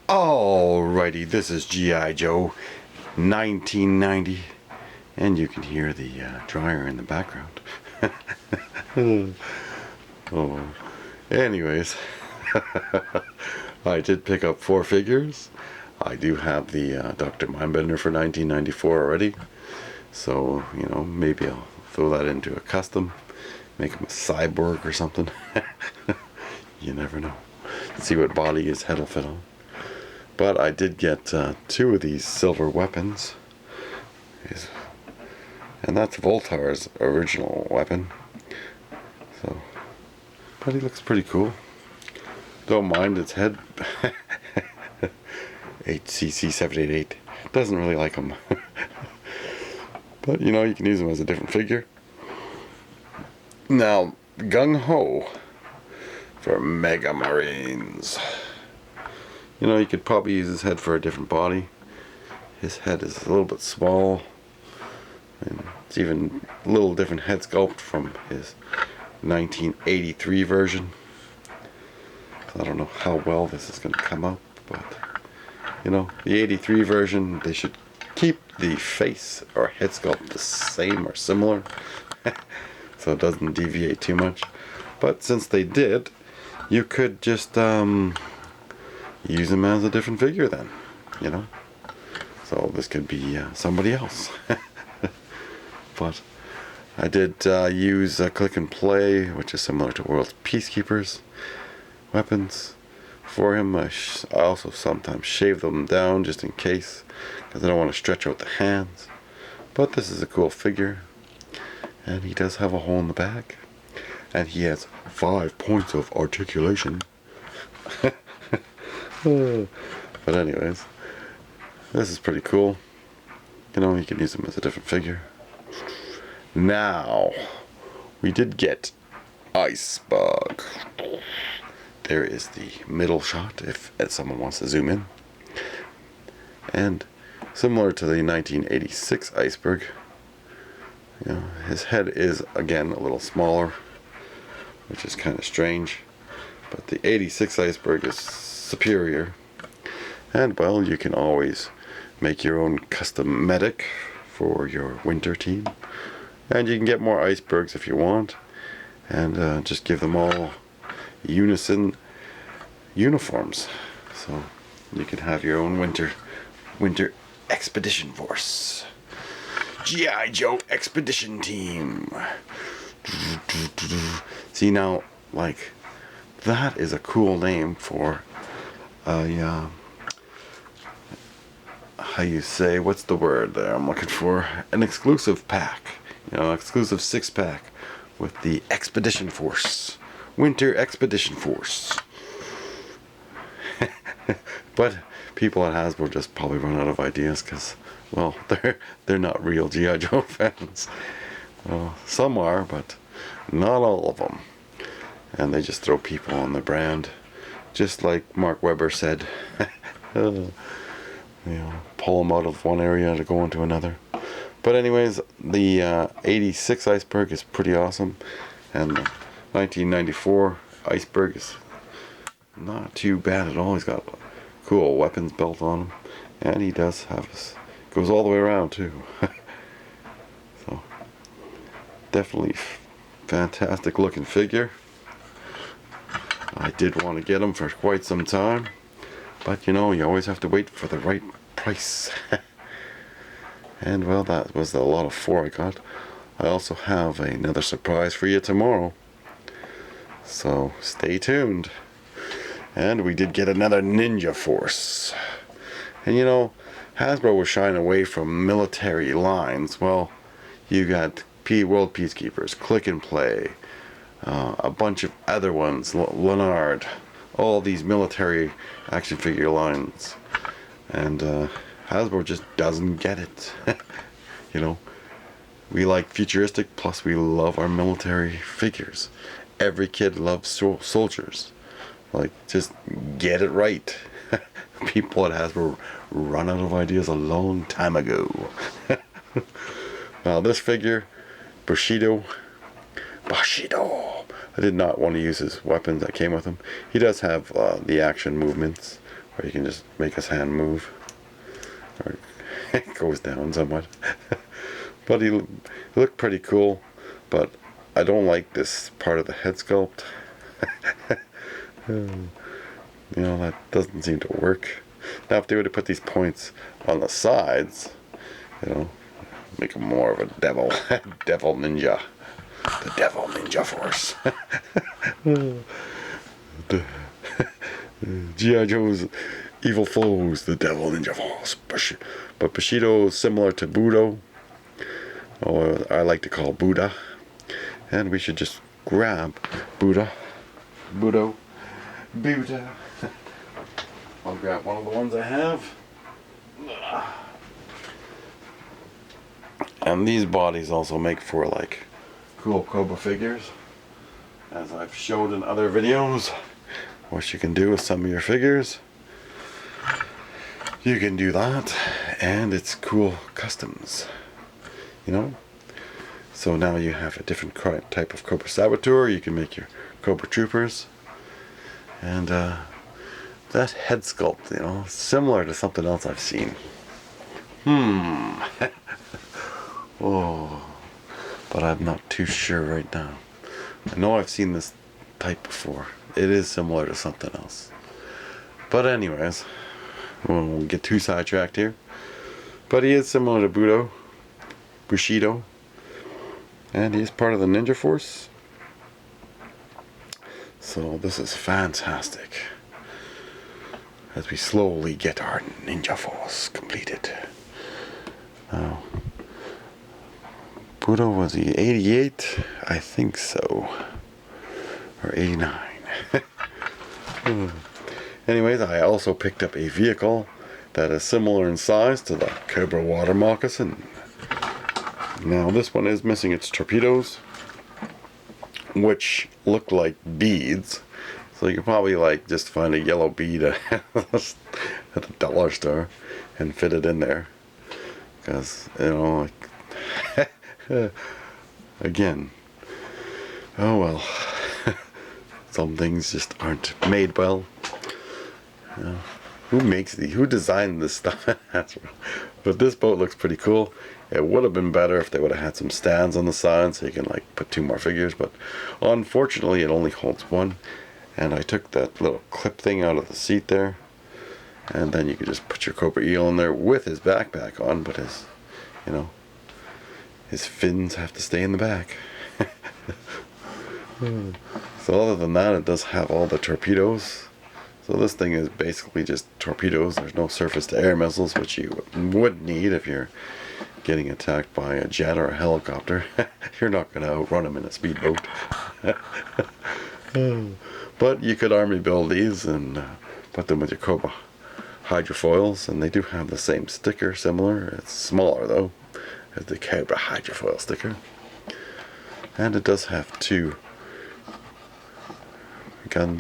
Alrighty, this is G.I.Joe 1990, and you can hear the dryer in the background. Oh, anyways, I did pick up 4 figures. I do have the Dr. Mindbender for 1994 already, so, you know, maybe I'll throw that into a custom, make him a cyborg or something. You never know. See what body his head will fit on. But I did get 2 of these silver weapons. And that's Voltar's original weapon. So, but he looks pretty cool. Don't mind its head. HCC 788. Doesn't really like him. But you know, you can use him as a different figure. Now, Gung Ho for Mega Marines. You know, you could probably use his head for a different body. His head is a little bit small, and it's even a little different head sculpt from his 1983 version. I don't know how well this is going to come out, but you know, the 83 version, they should keep the face or head sculpt the same or similar, so it doesn't deviate too much. But since they did, you could just use him as a different figure then, you know. So this could be somebody else. But I did use click and play, which is similar to World's Peacekeepers weapons for him. I also sometimes shave them down just in case, because I don't want to stretch out the hands. But this is a cool figure, and he does have a hole in the back, and he has 5 points of articulation. But anyways, this is pretty cool. You know, you can use him as a different figure. Now, we did get Icebug. There is the middle shot if someone wants to zoom in. And similar to the 1986 Iceberg, you know, his head is again a little smaller, which is kind of strange. But the 86 Iceberg is superior. And well, you can always make your own custom medic for your winter team. And you can get more icebergs if you want. And just give them all unison uniforms. So you can have your own winter expedition force. G.I.Joe expedition team. See now, like, that is a cool name for a how you say, what's the word there I'm looking for? An exclusive pack. You know, exclusive 6-pack with the Expedition Force. Winter Expedition Force. But people at Hasbro just probably run out of ideas because, well, they're not real G.I. Joe fans. Some are, but not all of them. And they just throw people on the brand, just like Mark Webber said. You know, pull them out of one area to go into another. But anyways, the 86 Iceberg is pretty awesome, and the 1994 Iceberg is not too bad at all. He's got a cool weapons belt on him, and he does have his, goes all the way around too. So definitely fantastic looking figure. I did want to get him for quite some time, but you know, you always have to wait for the right price. And well, that was a lot of 4 I got. I also have another surprise for you tomorrow, so stay tuned. And we did get another Ninja Force. And you know, Hasbro was shying away from military lines. Well, you got World Peacekeepers, Click and Play, a bunch of other ones, Leonard, all these military action figure lines. And Hasbro just doesn't get it. You know, we like futuristic, plus we love our military figures. Every kid loves soldiers. Like, just get it right. People at Hasbro run out of ideas a long time ago. Now this figure, Bushido. I did not want to use his weapons that came with him. He does have the action movements, or you can just make his hand move, or it goes down somewhat. But he looked pretty cool, but I don't like this part of the head sculpt. You know, that doesn't seem to work. Now if they were to put these points on the sides, you know, make him more of a devil, devil ninja. The devil ninja force. The G.I. Joe's evil foes, the devil ninja force. But Bushido is similar to Budo, or I like to call Buddha. And we should just grab Buddha. Budo. Buddha. I'll grab one of the ones I have. And these bodies also make for like cool Cobra figures, as I've showed in other videos. What you can do with some of your figures, you can do that, and it's cool customs, you know. So now you have a different type of Cobra Saboteur. You can make your Cobra Troopers, and that head sculpt, you know, similar to something else I've seen. Oh, but I'm not too sure right now. I know I've seen this type before. It is similar to something else. But anyways, we won't get too sidetracked here. But he is similar to Budo, Bushido, and he's part of the Ninja Force. So this is fantastic, as we slowly get our Ninja Force completed. Now, Budo, was he 88? I think so. Or 89. Anyways, I also picked up a vehicle that is similar in size to the Cobra Water Moccasin. Now this one is missing its torpedoes, which look like beads. So you can probably like just find a yellow bead at the dollar store and fit it in there. Because, you know, like, again, oh well. Some things just aren't made well. You know, who makes these? Who designed this stuff? But this boat looks pretty cool. It would have been better if they would have had some stands on the side so you can like put two more figures. But unfortunately, it only holds one. And I took that little clip thing out of the seat there, and then you could just put your Cobra Eel in there with his backpack on. But his, you know, his fins have to stay in the back. So other than that, it does have all the torpedoes. So this thing is basically just torpedoes. There's no surface-to-air missiles, which you would need if you're getting attacked by a jet or a helicopter. You're not going to outrun them in a speedboat. But you could army build these and put them with your Cobra hydrofoils, and they do have the same sticker, similar. It's smaller though, as the Cobra hydrofoil sticker. And it does have two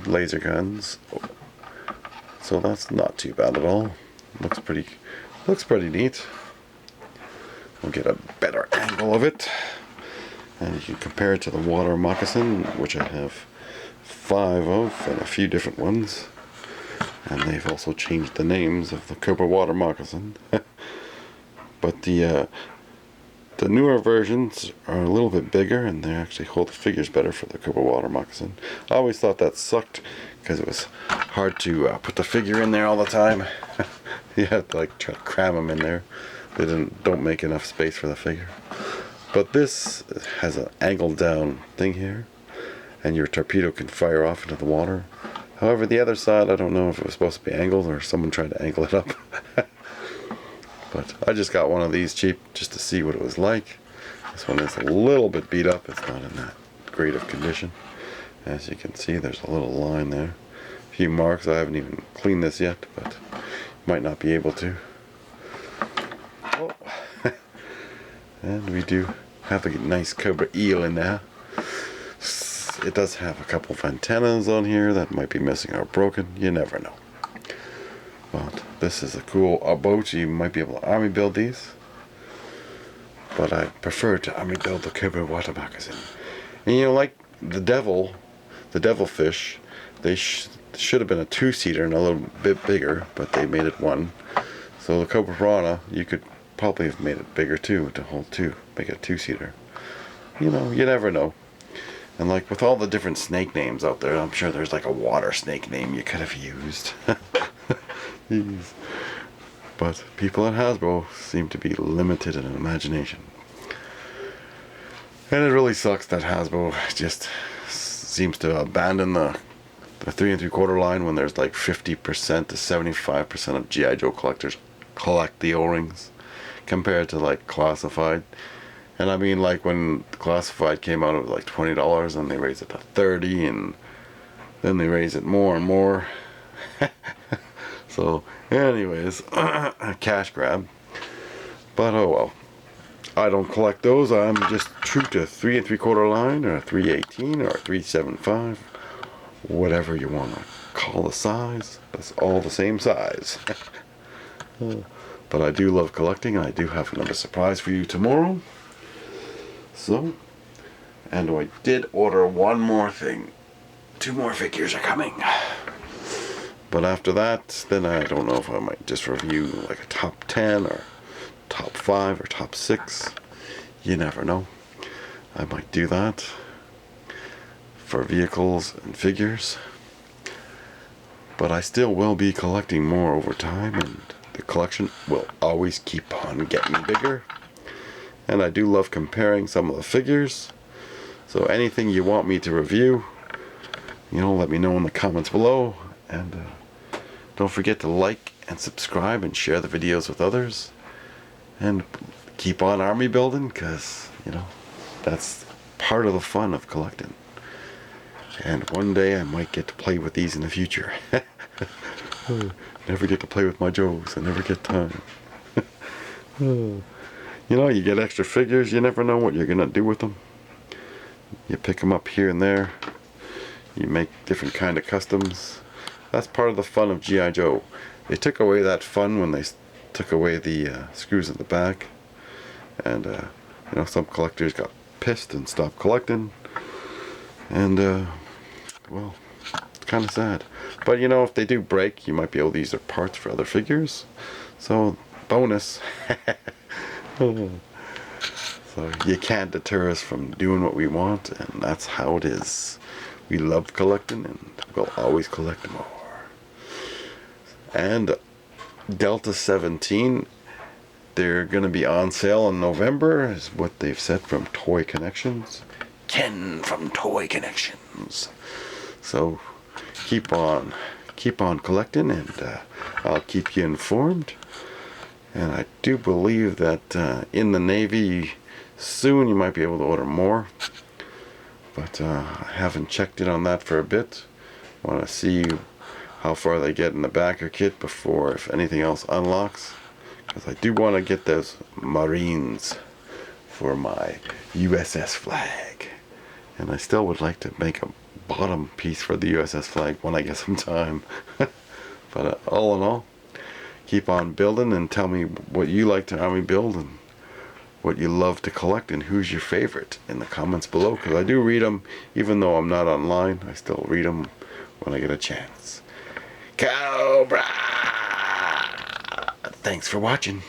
laser guns, so that's not too bad at all. Looks pretty neat. We'll get a better angle of it, and you can compare it to the Water Moccasin, which I have 5 of, and a few different ones. And they've also changed the names of the Cobra Water Moccasin. But the newer versions are a little bit bigger, and they actually hold the figures better for the Cobra Water Moccasin. I always thought that sucked, because it was hard to put the figure in there all the time. You had to like try to cram them in there. They don't make enough space for the figure. But this has an angled down thing here, and your torpedo can fire off into the water. However, the other side, I don't know if it was supposed to be angled or someone tried to angle it up. But I just got one of these cheap just to see what it was like. This one is a little bit beat up. It's not in that great of condition. As you can see, there's a little line there. A few marks. I haven't even cleaned this yet, but might not be able to. Oh. And we do have a nice Cobra Eel in there. It does have a couple of antennas on here that might be missing or broken. You never know. But this is a cool boat. You might be able to army build these, but I prefer to army build the Cobra Water Moccasin. And you know, like the devil fish, It should have been a 2-seater and a little bit bigger, but they made it 1. So the Cobra Piranha, you could probably have made it bigger too, to hold 2, make it a 2-seater. You know, you never know. And like with all the different snake names out there, I'm sure there's like a water snake name you could have used. Jeez. But people at Hasbro seem to be limited in imagination. And it really sucks that Hasbro just seems to abandon the 3 3/4 line when there's like 50% to 75% of G.I. Joe collectors collect the O-rings compared to like Classified. And I mean, like when Classified came out, it was like $20 and they raised it to $30, and then they raised it more and more. So anyways, a cash grab. But oh well. I don't collect those. I'm just true to 3 3/4 line, or a 318, or a 375. Whatever you want to call the size. That's all the same size. But I do love collecting, and I do have another surprise for you tomorrow. So, and I did order one more thing. 2 more figures are coming. But after that, then I don't know if I might just review like a top 10 or top 5 or top 6. You never know. I might do that for vehicles and figures. But I still will be collecting more over time, and the collection will always keep on getting bigger. And I do love comparing some of the figures. So anything you want me to review, you know, let me know in the comments below. And don't forget to like and subscribe and share the videos with others. And keep on army building, because, you know, that's part of the fun of collecting. And one day I might get to play with these in the future. Never get to play with my Joes. I never get time. You know, you get extra figures, you never know what you're going to do with them. You pick them up here and there. You make different kind of customs. That's part of the fun of G.I. Joe. They took away that fun when they took away the screws at the back. And, you know, some collectors got pissed and stopped collecting. And, well, it's kind of sad. But, you know, if they do break, you might be able to use their parts for other figures. So, bonus. So you can't deter us from doing what we want, and that's how it is. We love collecting, and we'll always collect more. And Delta 17, they're going to be on sale in November, is what they've said from Toy Connections. Ken from Toy Connections. So keep on collecting, and I'll keep you informed. And I do believe that in the Navy soon you might be able to order more. But I haven't checked it on that for a bit. I want to see how far they get in the backer kit before, if anything else unlocks. Because I do want to get those Marines for my USS flag. And I still would like to make a bottom piece for the USS flag when I get some time. But all in all, keep on building, and tell me what you like to army build and what you love to collect and who's your favorite in the comments below, because I do read them. Even though I'm not online, I still read them when I get a chance. Cobra! Thanks for watching.